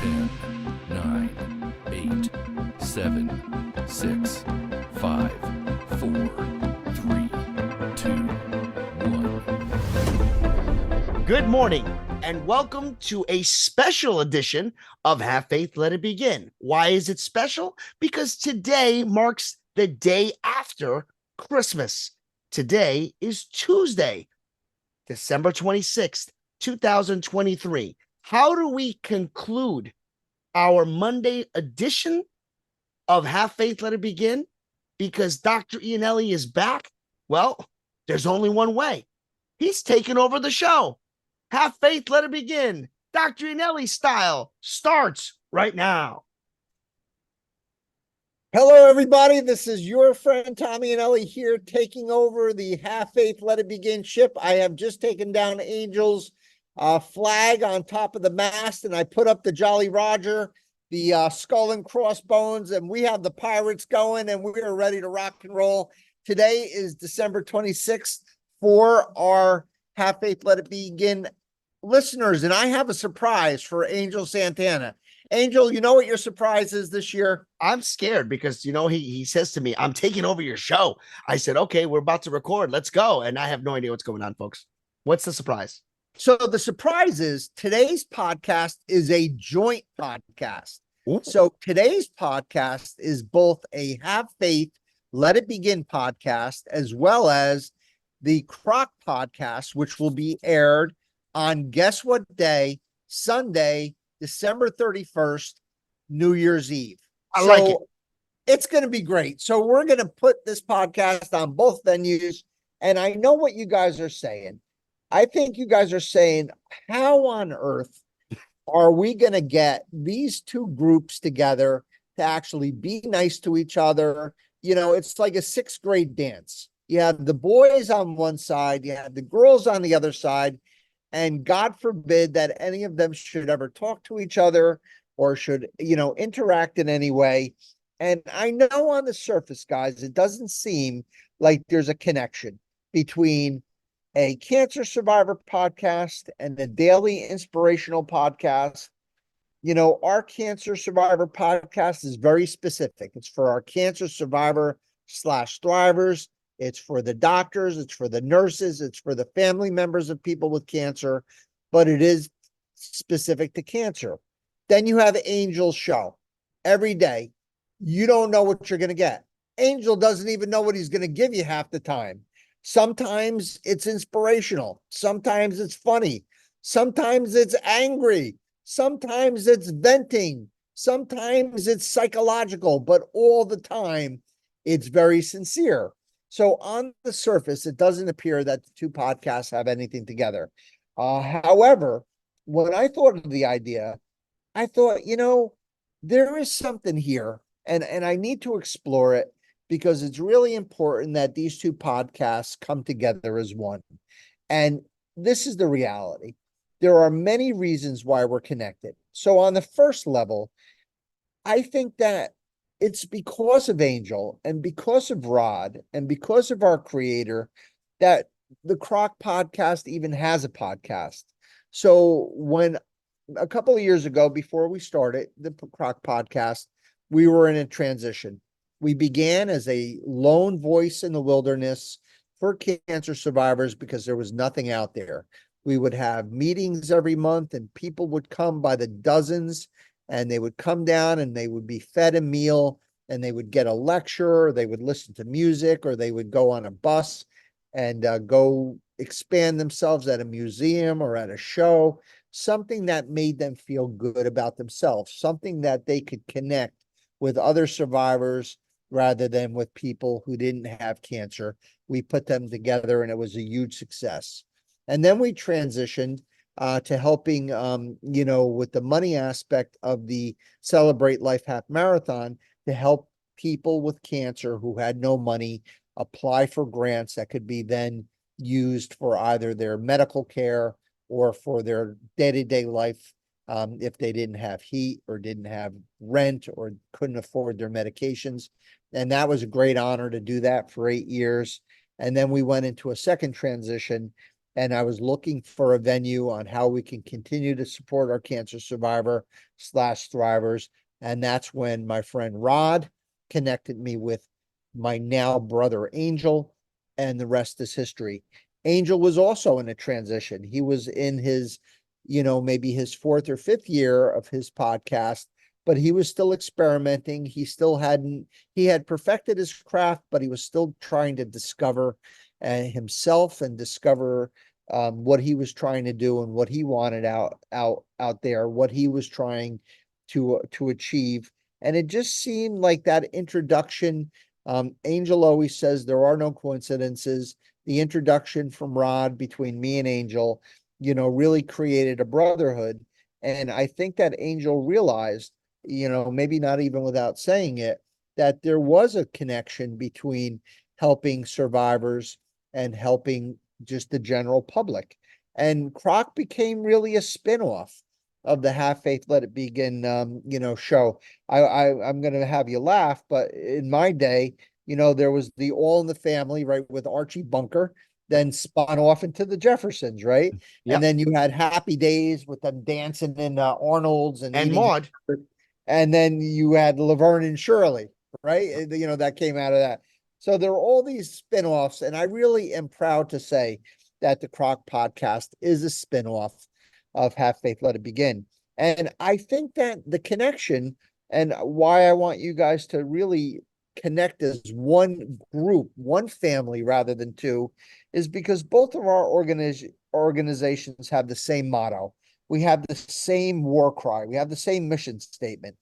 10, 9, 8, 7, 6, 5, 4, 3, 2, 1. Good morning and welcome to a special edition of Have Faith, Let It Begin. Why is it special? Because today marks the day after Christmas. Today is Tuesday, December 26th, 2023. How do we conclude our Monday edition of Have Faith, Let It Begin? Because Dr. Iannelli is back? Well, there's only one way. He's taking over the show. Have Faith, Let It Begin. Dr. Iannelli style starts right now. Hello, everybody. This is your friend Tommy Iannelli here, taking over the Have Faith, Let It Begin ship. I have just taken down Angel's flag on top of the mast, and I put up the Jolly Roger, the skull and crossbones, and we have the pirates going, and we are ready to rock and roll. Today is December 26th for our Have Faith, Let It Begin listeners, and I have a surprise for Angel Santana. Angel, you know what your surprise is this year? I'm scared because, he says to me, I'm taking over your show. I said, okay, we're about to record. Let's go. And I have no idea what's going on, folks. What's the surprise? So the surprise is today's podcast is a joint podcast. Ooh. So today's podcast is both a Have Faith, Let It Begin podcast, as well as the Croc podcast, which will be aired on guess what day? Sunday, December 31st, New Year's Eve. I like it. It's going to be great. So we're going to put this podcast on both venues. And I know what you guys are saying. I think you guys are saying, how on earth are we going to get these two groups together to actually be nice to each other? You know, it's like a sixth grade dance. You have the boys on one side, you have the girls on the other side, and God forbid that any of them should ever talk to each other or should, interact in any way. And I know on the surface, guys, it doesn't seem like there's a connection between a cancer survivor podcast and the daily inspirational podcast. Our cancer survivor podcast is very specific. It's for our cancer survivor / thrivers. It's for the doctors. It's for the nurses. It's for the family members of people with cancer, but it is specific to cancer. Then you have Angel's show every day. You don't know what you're going to get. Angel doesn't even know what he's going to give you half the time. Sometimes it's inspirational. Sometimes it's funny. Sometimes it's angry. Sometimes it's venting. Sometimes it's psychological, but all the time it's very sincere. So on the surface, it doesn't appear that the two podcasts have anything together. However, when I thought of the idea, I thought, there is something here and I need to explore it, because it's really important that these two podcasts come together as one. And this is the reality. There are many reasons why we're connected. So on the first level, I think that it's because of Angel and because of Rod and because of our creator that the Croc podcast even has a podcast. So when a couple of years ago, before we started the Croc podcast, we were in a transition. We began as a lone voice in the wilderness for cancer survivors because there was nothing out there. We would have meetings every month and people would come by the dozens, and they would come down and they would be fed a meal and they would get a lecture, or they would listen to music, or they would go on a bus and go expand themselves at a museum or at a show, something that made them feel good about themselves, something that they could connect with other survivors rather than with people who didn't have cancer. We put them together and it was a huge success. And then we transitioned to helping, with the money aspect of the Celebrate Life Half Marathon, to help people with cancer who had no money apply for grants that could be then used for either their medical care or for their day-to-day life, if they didn't have heat or didn't have rent or couldn't afford their medications. And that was a great honor to do that for 8 years. And then we went into a second transition and I was looking for a venue on how we can continue to support our cancer survivor slash thrivers. And that's when my friend Rod connected me with my now brother Angel, and the rest is history. Angel was also in a transition. He was in his, maybe his fourth or fifth year of his podcast, but he was still experimenting. He had perfected his craft, but he was still trying to discover himself and discover what he was trying to do and what he wanted out there, what he was trying to achieve. And it just seemed like that introduction. Angel always says there are no coincidences. The introduction from Rod between me and Angel, really created a brotherhood. And I think that Angel realized, maybe not even without saying it, that there was a connection between helping survivors and helping just the general public. And Croc became really a spinoff of the Have Faith, Let It Begin, show. I'm going to have you laugh, but in my day, there was the All in the Family, right, with Archie Bunker, then spun off into the Jeffersons, right? Yep. And then you had Happy Days with them dancing in Arnold's and eating Maude. and then you had Laverne and Shirley, right? That came out of that. So there are all these spin-offs, and I really am proud to say that the Croc podcast is a spin-off of Have Faith, Let It Begin. And I think that the connection and why I want you guys to really connect as one group, one family rather than two, is because both of our organizations have the same motto. We have the same war cry. We have the same mission statement.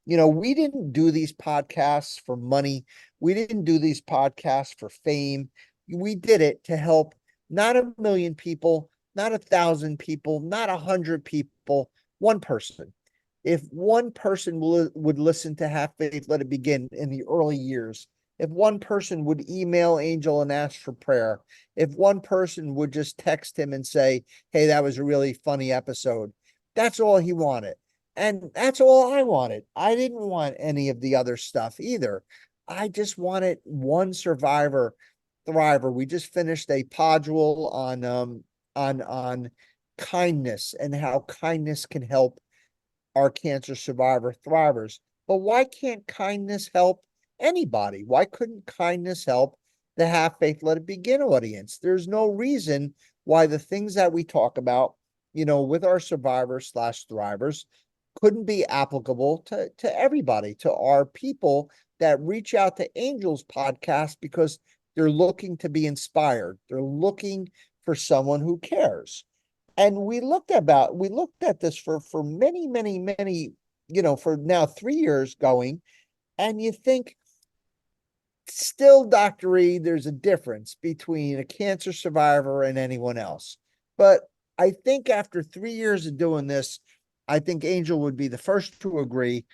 We didn't do these podcasts for money. We didn't do these podcasts for fame. We did it to help not 1 million people, not 1,000 people, not 100 people, one person. If one person would listen to Have Faith, Let It Begin in the early years, if one person would email Angel and ask for prayer, if one person would just text him and say, hey, that was a really funny episode, that's all he wanted. And that's all I wanted. I didn't want any of the other stuff either. I just wanted one survivor, thriver. We just finished a module on kindness and how kindness can help our cancer survivor thrivers. But why can't kindness help anybody? Why couldn't kindness help the Have Faith, Let It Begin audience? There's no reason why the things that we talk about, with our survivors slash thrivers couldn't be applicable to everybody, to our people that reach out to Angel's podcast because they're looking to be inspired. They're looking for someone who cares. And we looked at this for many, many, many, for now 3 years going, and you think still, Dr. E, there's a difference between a cancer survivor and anyone else. But I think after 3 years of doing this, I think Angel would be the first to agree.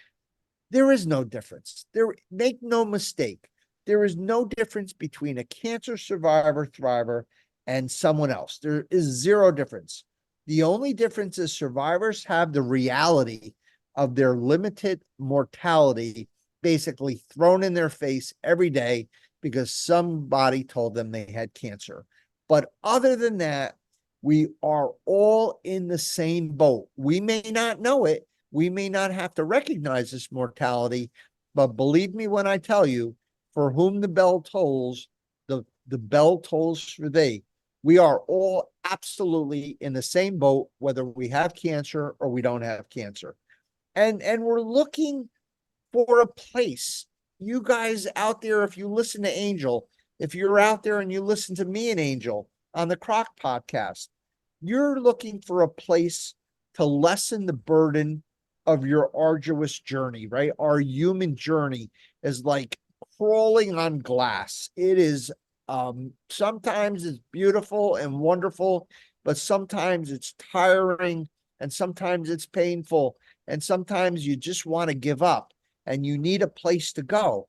There is no difference. Make no mistake. There is no difference between a cancer survivor, thriver, and someone else. There is zero difference. The only difference is survivors have the reality of their limited mortality basically thrown in their face every day because somebody told them they had cancer. But other than that, we are all in the same boat. We may not know it. We may not have to recognize this mortality, but believe me when I tell you, for whom the bell tolls, the bell tolls for thee. We are all absolutely in the same boat, whether we have cancer or we don't have cancer. And we're looking for a place. You guys out there, if you listen to Angel, if you're out there and you listen to me and Angel on the Croc podcast, you're looking for a place to lessen the burden of your arduous journey, right? Our human journey is like crawling on glass. It is sometimes it's beautiful and wonderful, but sometimes it's tiring and sometimes it's painful. And sometimes you just want to give up and you need a place to go.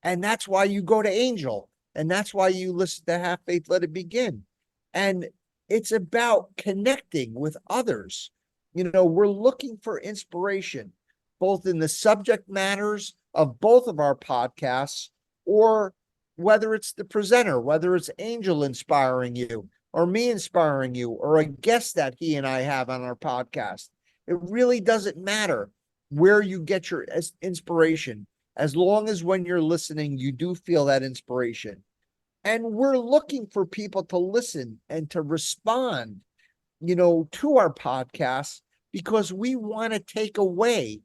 And that's why you go to Angel. And that's why you listen to Have Faith, Let It Begin. And it's about connecting with others. We're looking for inspiration, both in the subject matters of both of our podcasts, or whether it's the presenter, whether it's Angel inspiring you, or me inspiring you or a guest that he and I have on our podcast. It really doesn't matter where you get your inspiration, as long as when you're listening, you do feel that inspiration. And we're looking for people to listen and to respond, to our podcast, because we want to take away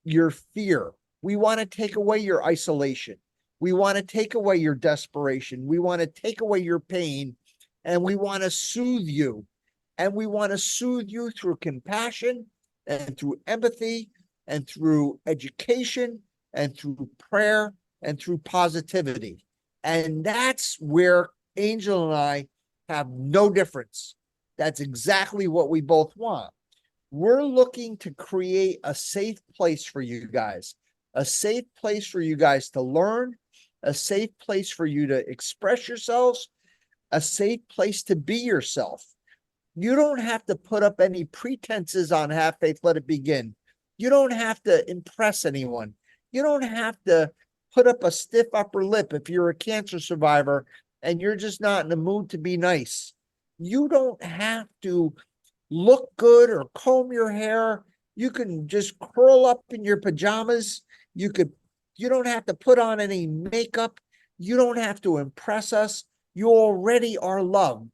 your fear. We want to take away your isolation. We want to take away your desperation. We want to take away your pain, and we want to soothe you. And we want to soothe you through compassion and through empathy and through education and through prayer and through positivity. And that's where Angel and I have no difference. That's exactly what we both want. We're looking to create a safe place for you guys, a safe place for you guys to learn, a safe place for you to express yourselves, a safe place to be yourself. You don't have to put up any pretenses on Have Faith, Let It Begin. You don't have to impress anyone. You don't have to put up a stiff upper lip if you're a cancer survivor and you're just not in the mood to be nice. You don't have to look good or comb your hair. You can just curl up in your pajamas. You don't have to put on any makeup. You don't have to impress us. You already are loved.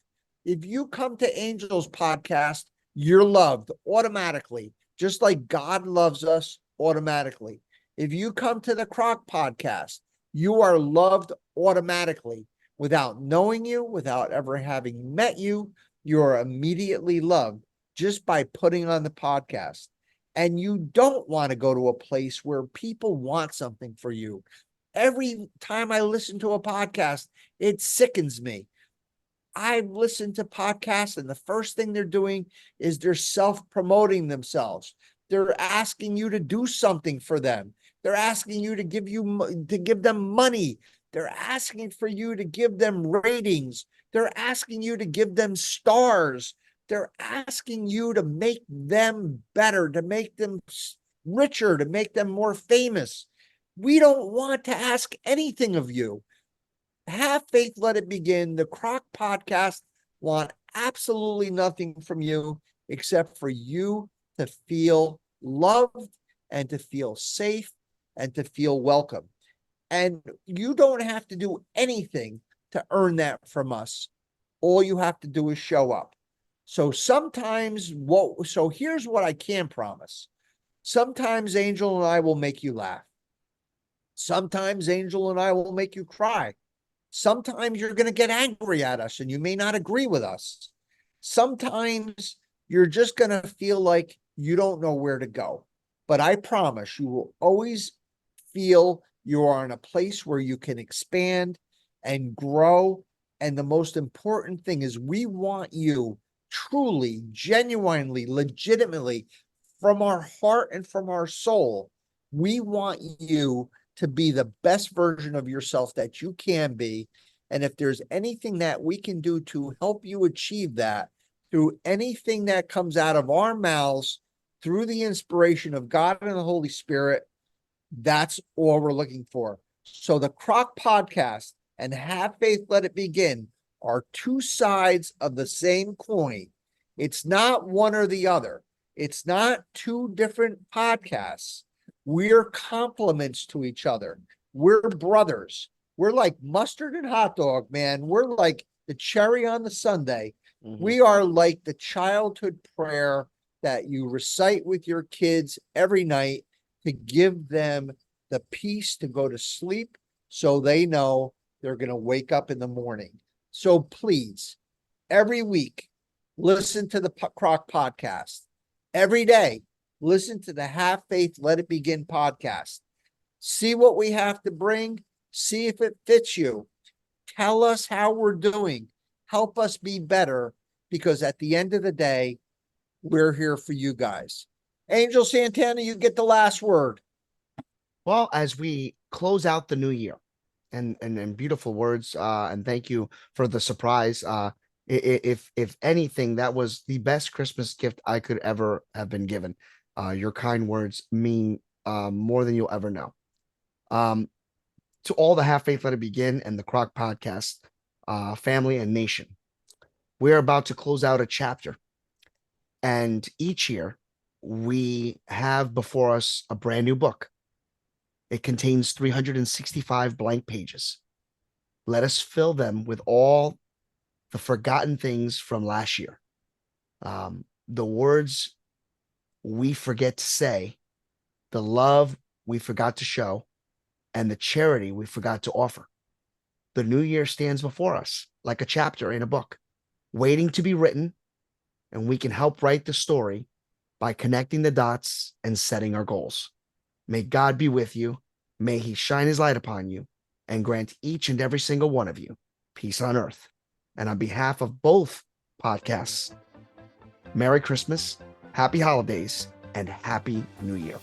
If you come to Angel's podcast, you're loved automatically, just like God loves us automatically. If you come to the Croc podcast, you are loved automatically without knowing you, without ever having met you. You are immediately loved just by putting on the podcast. And you don't want to go to a place where people want something for you. Every time I listen to a podcast, it sickens me. I've listened to podcasts, and the first thing they're doing is they're self-promoting themselves. They're asking you to do something for them. They're asking you to give them money. They're asking for you to give them ratings. They're asking you to give them stars. They're asking you to make them better, to make them richer, to make them more famous. We don't want to ask anything of you. Have Faith, Let It Begin. The Croc podcast want absolutely nothing from you except for you to feel loved and to feel safe and to feel welcome. And you don't have to do anything to earn that from us. All you have to do is show up. So here's what I can promise. Sometimes Angel and I will make you laugh. Sometimes Angel and I will make you cry. Sometimes you're going to get angry at us and you may not agree with us. Sometimes you're just going to feel like you don't know where to go. But I promise you will always feel you are in a place where you can expand and grow. And the most important thing is we want you truly, genuinely, legitimately, from our heart and from our soul, we want you to be the best version of yourself that you can be. And if there's anything that we can do to help you achieve that through anything that comes out of our mouths, through the inspiration of God and the Holy Spirit, that's all we're looking for. So the Croc podcast and Have Faith, Let It Begin are two sides of the same coin. It's not one or the other. It's not two different podcasts. We're complements to each other. We're brothers. We're like mustard and hot dog, man. We're like the cherry on the sundae. Mm-hmm. We are like the childhood prayer that you recite with your kids every night to give them the peace to go to sleep so they know they're going to wake up in the morning. So please, every week, listen to the Croc podcast. Every day, listen to the Have Faith, Let It Begin podcast. See what we have to bring. See if it fits you. Tell us how we're doing. Help us be better, because at the end of the day, we're here for you guys. Angel Santana, you get the last word. Well, as we close out the new year, and beautiful words, and thank you for the surprise. If anything, that was the best Christmas gift I could ever have been given. Your kind words mean more than you'll ever know. To all the Have Faith, Let It Begin and the Croc podcast, family and nation, we're about to close out a chapter. And each year, we have before us a brand new book. It contains 365 blank pages. Let us fill them with all the forgotten things from last year. The words we forget to say, the love we forgot to show, and the charity we forgot to offer. The new year stands before us like a chapter in a book, waiting to be written, and we can help write the story by connecting the dots and setting our goals. May God be with you. May he shine his light upon you and grant each and every single one of you peace on earth. And on behalf of both podcasts, Merry Christmas, Happy Holidays, and Happy New Year.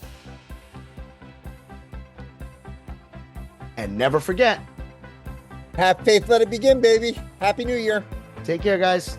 And never forget, Have faith, let it begin, baby. Happy New Year. take care, guys.